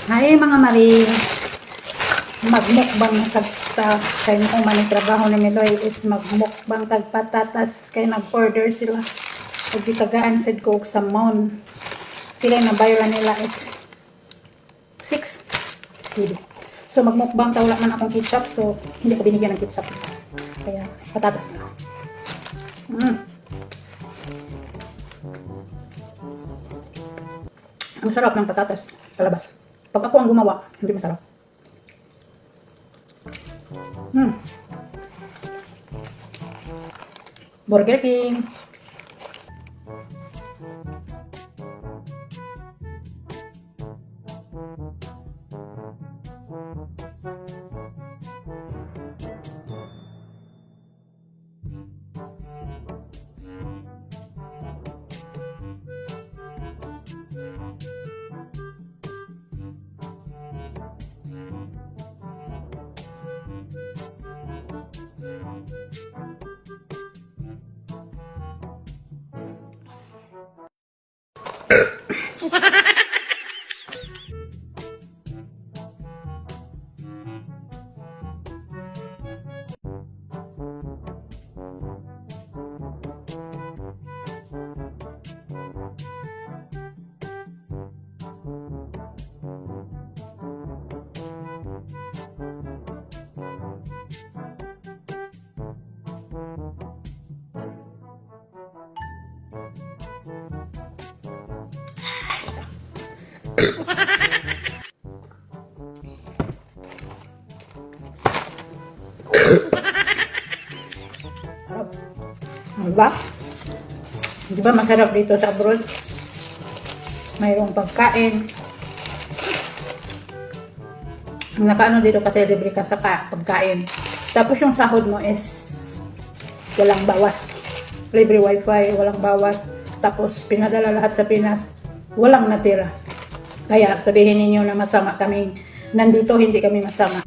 Hi mga Marie, magmukbang na tagta kay nung manitrabaho ni Meloy is magmukbang tagpatatas kay nag-order sila og gitagaan sad ko og salmon. Pila na bayran nila is 6. So magmukbang ta, wala man akong ketchup, so hindi ko binigyan ng ketchup. Kaya patatas na. Ang sarap ng patatas palabas. Pag ako ang gumawa, hindi masarap. Burger King. Diba? Diba masarap dito sa abroad? Mayroong pagkain. Nakaano dito kasi libre ka sa pagkain. Tapos yung sahod mo is walang bawas. Libre wifi, walang bawas. Tapos pinadala lahat sa Pinas, walang natira. Kaya sabihin ninyo na masama kami. Nandito hindi kami masama.